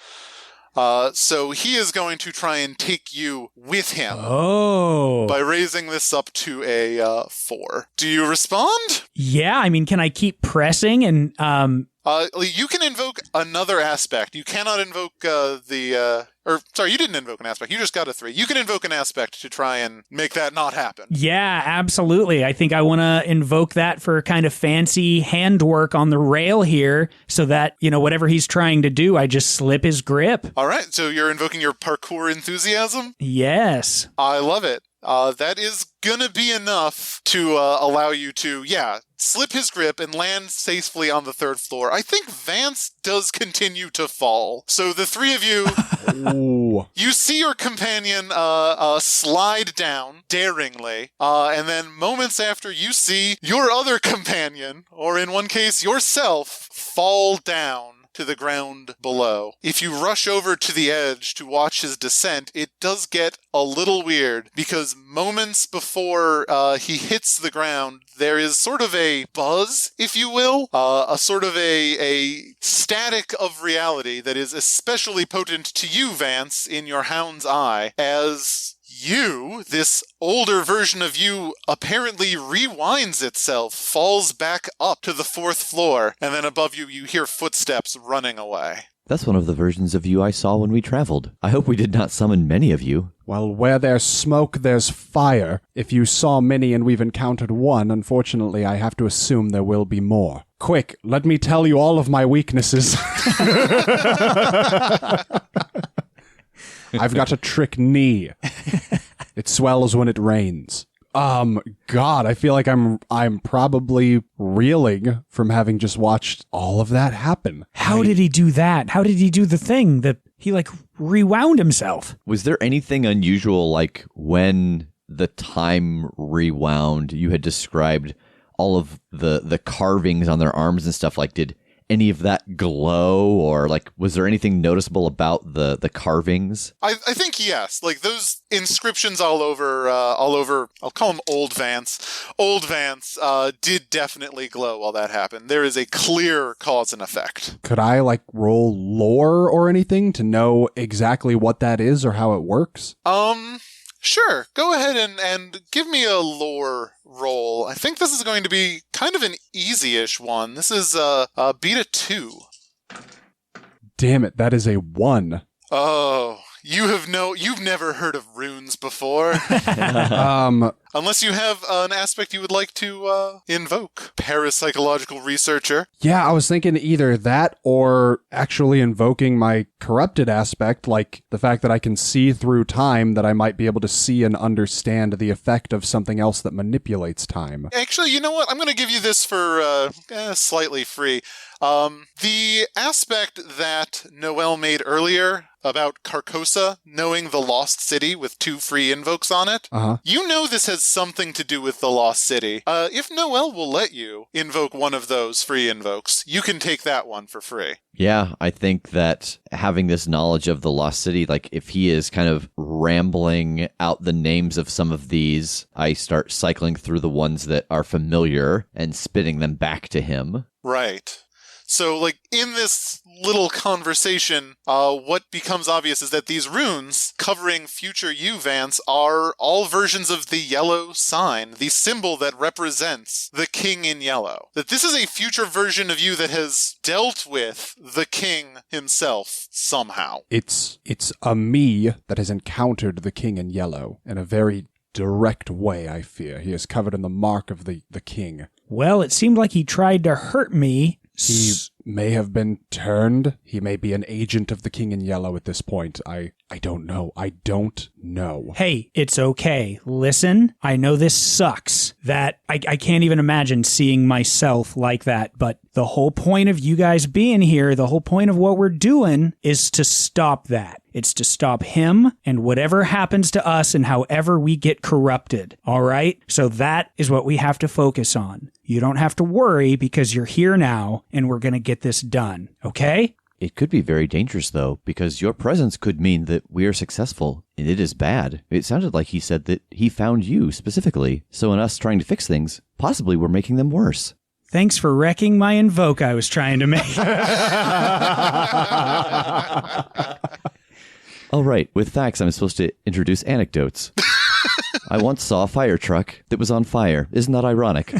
So he is going to try and take you with him by raising this up to a 4. Do you respond? Yeah, I mean, can I keep pressing and... You can invoke another aspect. You cannot invoke you didn't invoke an aspect. You just got a 3. You can invoke an aspect to try and make that not happen. Yeah, absolutely. I think I want to invoke that for kind of fancy handwork on the rail here so that, whatever he's trying to do, I just slip his grip. All right, so you're invoking your parkour enthusiasm? Yes. I love it. That is gonna be enough to allow you to, slip his grip and land safely on the 3rd floor. I think Vance does continue to fall. So the 3 of you, you see your companion slide down daringly, and then moments after you see your other companion, or in one case yourself, fall down to the ground below. If you rush over to the edge to watch his descent, it does get a little weird, because moments before he hits the ground, there is sort of a buzz, if you will, a sort of a static of reality that is especially potent to you, Vance, in your hound's eye, as you, this older version of you, apparently rewinds itself, falls back up to the 4th floor, and then above you, you hear footsteps running away. That's one of the versions of you I saw when we traveled. I hope we did not summon many of you. Well, where there's smoke, there's fire. If you saw many and we've encountered one, unfortunately, I have to assume there will be more. Quick, let me tell you all of my weaknesses. I've got a trick knee. It swells when it rains. God, I feel like I'm probably reeling from having just watched all of that happen. How did he do that? How did he do the thing that he rewound himself? Was there anything unusual, like when the time rewound? You had described all of the carvings on their arms and stuff. Like, did any of that glow, or was there anything noticeable about the carvings? I think yes. Those inscriptions all over, I'll call them Old Vance. Old Vance did definitely glow while that happened. There is a clear cause and effect. Could I roll lore or anything to know exactly what that is or how it works? Sure. Go ahead and give me a lore roll. I think this is going to be kind of an easy-ish one. This is beta 2. Damn it, that is a 1. Oh, you've never heard of runes before. Unless you have an aspect you would like to invoke. Parapsychological researcher. Yeah, I was thinking either that or actually invoking my corrupted aspect, like the fact that I can see through time, that I might be able to see and understand the effect of something else that manipulates time. Actually, you know what? I'm going to give you this for slightly free. The aspect that Noelle made earlier about Carcosa knowing the Lost City with 2 free invokes on it, you know this has something to do with the Lost City. If Noelle will let you invoke one of those free invokes, you can take that one for free. Yeah, I think that having this knowledge of the Lost City, if he is kind of rambling out the names of some of these, I start cycling through the ones that are familiar and spitting them back to him. Right. So, in this little conversation, what becomes obvious is that these runes covering future you, Vance, are all versions of the yellow sign, the symbol that represents the king in yellow. That this is a future version of you that has dealt with the king himself somehow. It's a me that has encountered the king in yellow in a very direct way, I fear. He is covered in the mark of the king. Well, it seemed like he tried to hurt me. He may have been turned. He may be an agent of the King in Yellow at this point. I don't know. I don't know. Hey, it's okay. Listen, I know this sucks. That I can't even imagine seeing myself like that, but the whole point of you guys being here, the whole point of what we're doing is to stop that. It's to stop him and whatever happens to us and however we get corrupted. All right? So that is what we have to focus on. You don't have to worry because you're here now and we're going to get this done. Okay? It could be very dangerous, though, because your presence could mean that we are successful, and it is bad. It sounded like he said that he found you specifically. So in us trying to fix things, possibly we're making them worse. Thanks for wrecking my invoke I was trying to make. All right, with facts, I'm supposed to introduce anecdotes. I once saw a fire truck that was on fire. Isn't that ironic?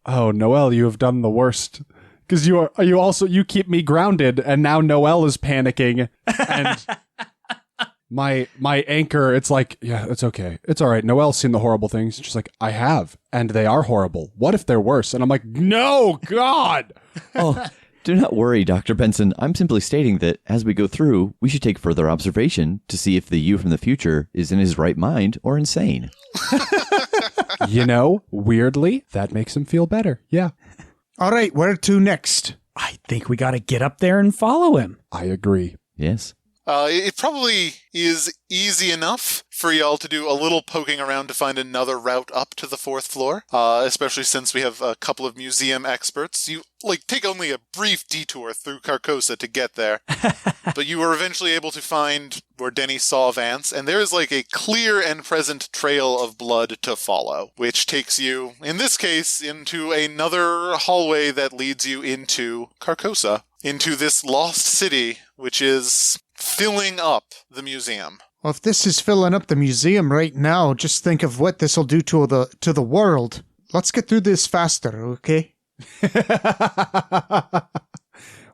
Oh, Noelle, you have done the worst. Because you keep me grounded, and now Noelle is panicking, and my anchor, it's like, yeah, it's okay. It's all right. Noelle's seen the horrible things. She's like, I have, and they are horrible. What if they're worse? And I'm like, no, God! Oh, do not worry, Dr. Benson. I'm simply stating that as we go through, we should take further observation to see if the you from the future is in his right mind or insane. Weirdly, that makes him feel better. Yeah. All right, where to next? I think we got to get up there and follow him. I agree. Yes. It probably is easy enough for y'all to do a little poking around to find another route up to the 4th floor, especially since we have a couple of museum experts. You, take only a brief detour through Carcosa to get there, but you were eventually able to find where Denny saw Vance, and there is a clear and present trail of blood to follow, which takes you, in this case, into another hallway that leads you into Carcosa, into this lost city, which is filling up the museum. Well, if this is filling up the museum right now, just think of what this will do to the world. Let's get through this faster, okay?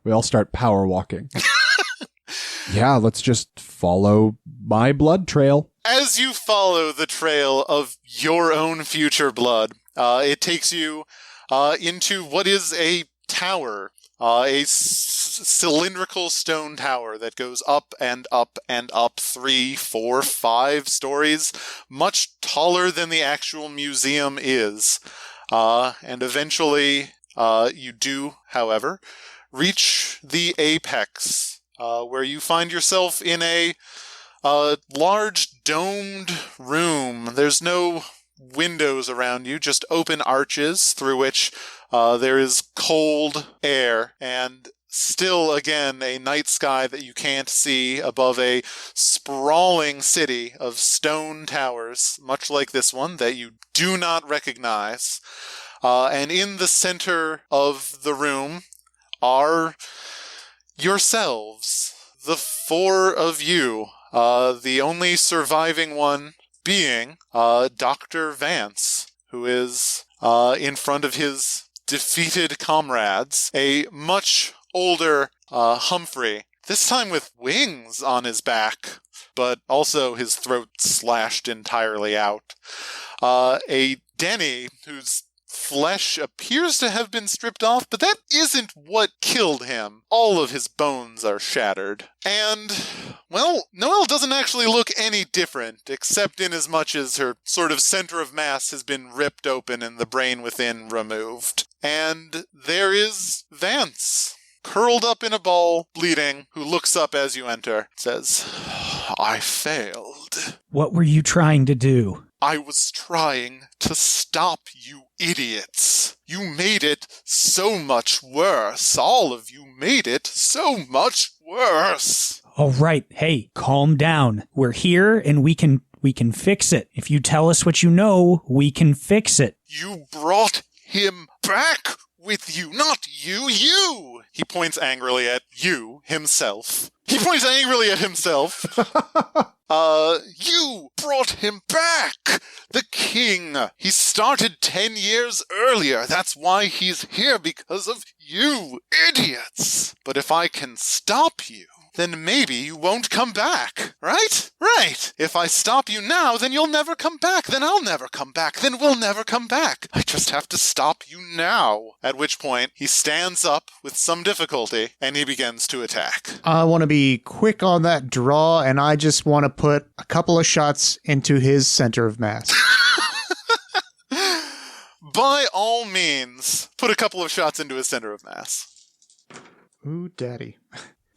We all start power walking. Yeah, let's just follow my blood trail. As you follow the trail of your own future blood, it takes you into what is a tower a cylindrical stone tower that goes up and up and up 3, 4, 5 stories, much taller than the actual museum is. And eventually, you do, however, reach the apex, where you find yourself in a large domed room. There's no windows around you, just open arches through which there is cold air, and still, again, a night sky that you can't see above a sprawling city of stone towers, much like this one, that you do not recognize. And in the center of the room are yourselves, the 4 of you, the only surviving one being Dr. Vance, who is in front of his defeated comrades, a much older Humphrey, this time with wings on his back, but also his throat slashed entirely out. A Denny, whose flesh appears to have been stripped off, but that isn't what killed him. All of his bones are shattered. And, well, Noelle doesn't actually look any different, except in as much as her sort of center of mass has been ripped open and the brain within removed. And there is Vance, curled up in a ball, bleeding, who looks up as you enter, says, "I failed. What were you trying to do?" I was trying to stop you idiots. You made it so much worse. All of you made it so much worse." All right. Hey, calm down. We're here and we can fix it. If you tell us what you know, we can fix it. You brought him back with you, not you. He points angrily at you, himself. He points angrily at himself. You brought him back! The king! He started 10 years earlier. That's why he's here, because of you, idiots! But if I can stop you, then maybe you won't come back, right? Right! If I stop you now, then you'll never come back. Then I'll never come back. Then we'll never come back. I just have to stop you now. At which point, he stands up with some difficulty, and he begins to attack. I want to be quick on that draw, and I just want to put a couple of shots into his center of mass. By all means, put a couple of shots into his center of mass. Ooh, daddy.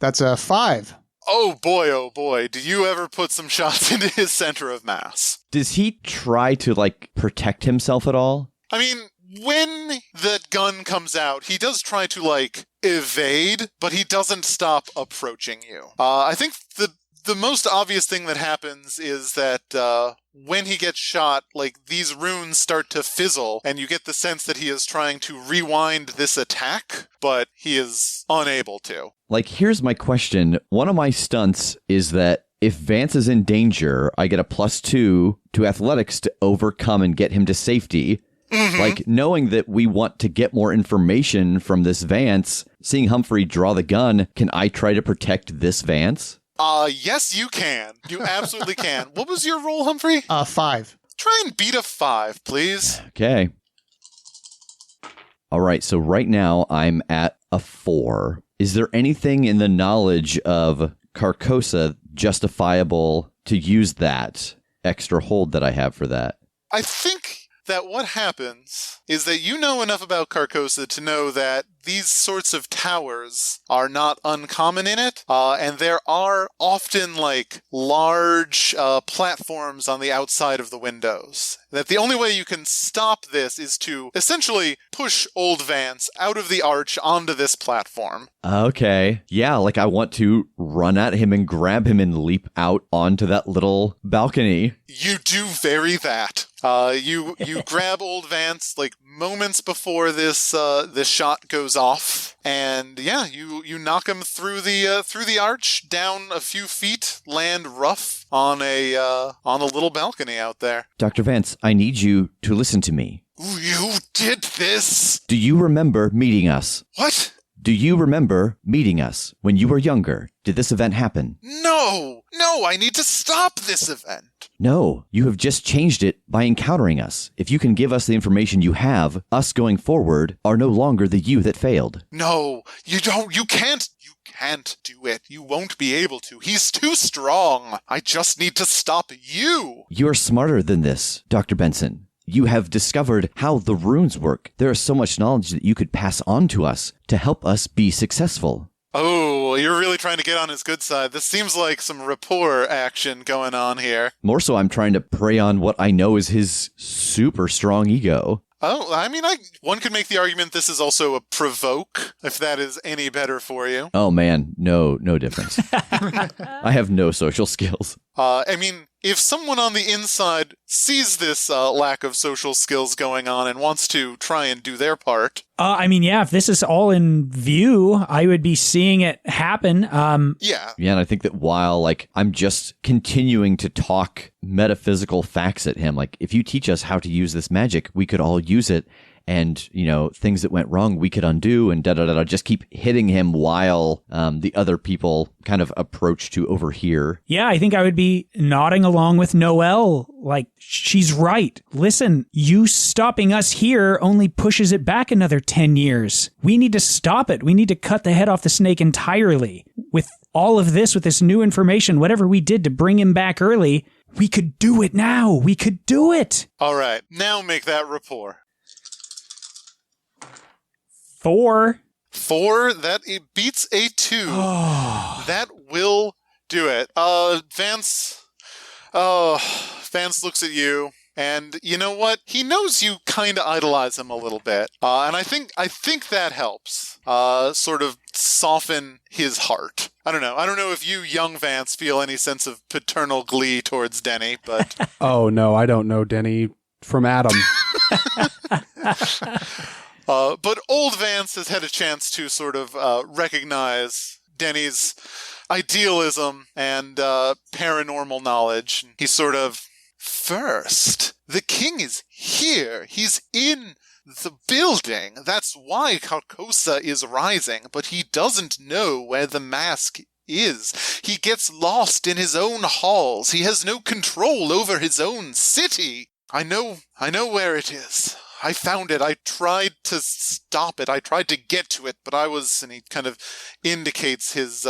That's a 5. Oh boy, do you ever put some shots into his center of mass. Does he try to, protect himself at all? I mean, when the gun comes out, he does try to, evade, but he doesn't stop approaching you. I think the most obvious thing that happens is that when he gets shot, these runes start to fizzle, and you get the sense that he is trying to rewind this attack, but he is unable to. Here's my question. One of my stunts is that if Vance is in danger, I get a +2 to athletics to overcome and get him to safety. Mm-hmm. Knowing that we want to get more information from this Vance, seeing Humphrey draw the gun, can I try to protect this Vance? Yes, you can. You absolutely can. What was your roll, Humphrey? 5. Try and beat a 5, please. Okay. All right, so right now I'm at a 4. Is there anything in the knowledge of Carcosa justifiable to use that extra hold that I have for that? I think that what happens is that you know enough about Carcosa to know that these sorts of towers are not uncommon in it, and there are often large platforms on the outside of the windows. That the only way you can stop this is to essentially push old Vance out of the arch onto this platform. Okay. Yeah, I want to run at him and grab him and leap out onto that little balcony. You do very that. You grab old Vance moments before this shot goes off, and yeah, you knock him through the arch, down a few feet, land rough on a little balcony out there. Dr. Vance, I need you to listen to me. You did this? Do you remember meeting us? What? Do you remember meeting us when you were younger? Did this event happen? No, I need to stop this event. No, you have just changed it by encountering us. If you can give us the information you have, us going forward are no longer the you that failed. No, you don't. You can't do it. You won't be able to. He's too strong. I just need to stop you. You're smarter than this, Dr. Benson. You have discovered how the runes work. There is so much knowledge that you could pass on to us to help us be successful. Oh, you're really trying to get on his good side. This seems like some rapport action going on here. More so, I'm trying to prey on what I know is his super strong ego. Oh, I mean, one could make the argument this is also a provoke, if that is any better for you. Oh man, no difference. I have no social skills. I mean, if someone on the inside sees this lack of social skills going on and wants to try and do their part. I mean, yeah, if this is all in view, I would be seeing it happen. Yeah, and I think that while, I'm just continuing to talk metaphysical facts at him, if you teach us how to use this magic, we could all use it. And, things that went wrong, we could undo and just keep hitting him while the other people kind of approach to overhear. Yeah, I think I would be nodding along with Noelle. She's right. Listen, you stopping us here only pushes it back another 10 years. We need to stop it. We need to cut the head off the snake entirely. With all of this, with this new information, whatever we did to bring him back early, we could do it now. We could do it. All right, now make that rapport. 4. 4, that it beats a 2. That will do it. Vance looks at you, and you know what? He knows you kind of idolize him a little bit, and I think that helps. Sort of soften his heart. I don't know if you, young Vance, feel any sense of paternal glee towards Denny, but Oh no, I don't know Denny from Adam. But old Vance has had a chance to sort of recognize Denny's idealism and paranormal knowledge. He's sort of, first, the king is here. He's in the building. That's why Carcosa is rising, but he doesn't know where the mask is. He gets lost in his own halls. He has no control over his own city. I know where it is. I found it. I tried to stop it. I tried to get to it, but and he kind of indicates his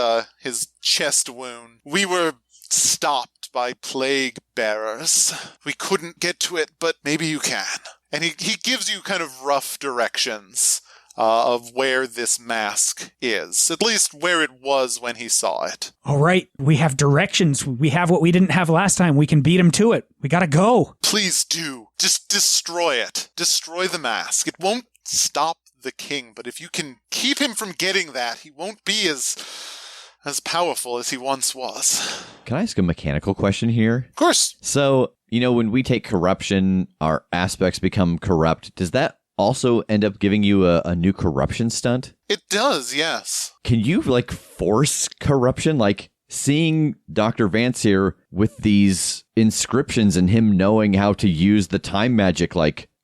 chest wound. We were stopped by plague bearers. We couldn't get to it, but maybe you can. And he gives you kind of rough directions of where this mask is, at least where it was when he saw it. All right, we have directions. We have what we didn't have last time. We can beat him to it. We gotta go. Please do. Just destroy it. Destroy the mask. It won't stop the king, but if you can keep him from getting that, he won't be as powerful as he once was. Can I ask a mechanical question here? Of course. So, when we take corruption, our aspects become corrupt. Does that also end up giving you a new corruption stunt? It does, yes. Can you force corruption? Seeing Dr. Vance here with these inscriptions and him knowing how to use the time magic,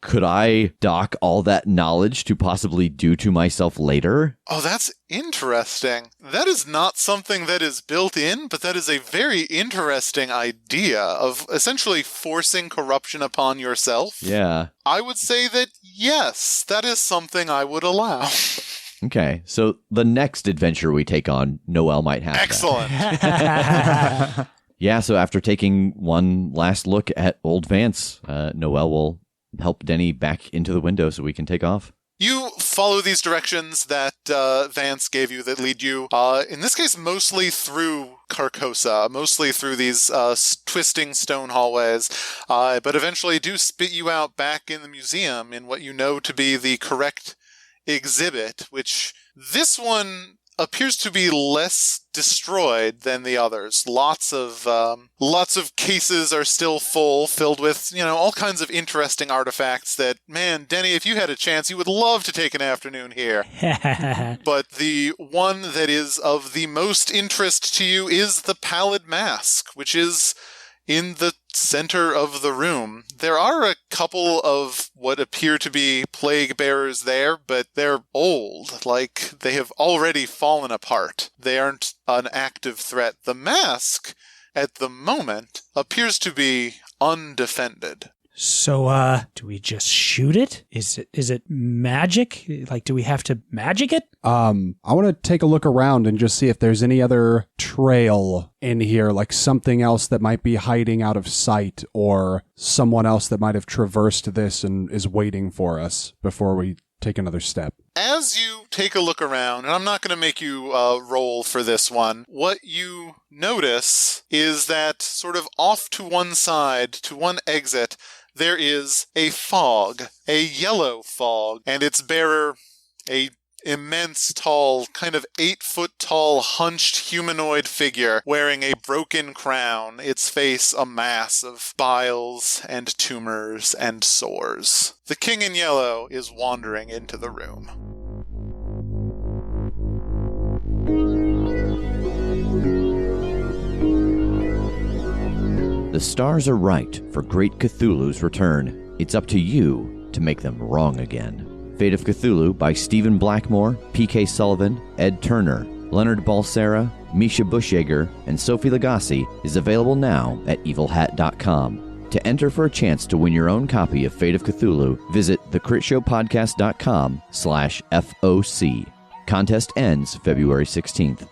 could I dock all that knowledge to possibly do to myself later? Oh, that's interesting. That is not something that is built in, but that is a very interesting idea of essentially forcing corruption upon yourself. Yeah. I would say that, yes, that is something I would allow. Okay, so the next adventure we take on, Noelle might have Excellent. That. Yeah, so after taking one last look at old Vance, Noelle will help Denny back into the window so we can take off. You follow these directions that Vance gave you that lead you, in this case, mostly through Carcosa, mostly through these twisting stone hallways, but eventually do spit you out back in the museum in what you know to be the correct exhibit, which this one appears to be less destroyed than the others. Lots of cases are still filled with, all kinds of interesting artifacts that, man, Denny, if you had a chance, you would love to take an afternoon here. But the one that is of the most interest to you is the pallid mask, which is in the center of the room. There are a couple of what appear to be plague bearers there, but they're old. They have already fallen apart. They aren't an active threat. The mask, at the moment, appears to be undefended. So, do we just shoot it? Is it magic? Like, do we have to magic it? I want to take a look around and just see if there's any other trail in here, like something else that might be hiding out of sight, or someone else that might have traversed this and is waiting for us before we take another step. As you take a look around, and I'm not going to make you roll for this one, what you notice is that sort of off to one side, to one exit, there is a fog, a yellow fog, and its bearer, a immense, tall, kind of 8-foot tall, hunched humanoid figure wearing a broken crown, its face a mass of biles and tumors and sores. The King in Yellow is wandering into the room. The stars are right for Great Cthulhu's return. It's up to you to make them wrong again. Fate of Cthulhu by Stephen Blackmore, P.K. Sullivan, Ed Turner, Leonard Balsera, Misha Bushyeager, and Sophie Lagasse is available now at evilhat.com. To enter for a chance to win your own copy of Fate of Cthulhu, visit thecritshowpodcast.com/FOC. Contest ends February 16th.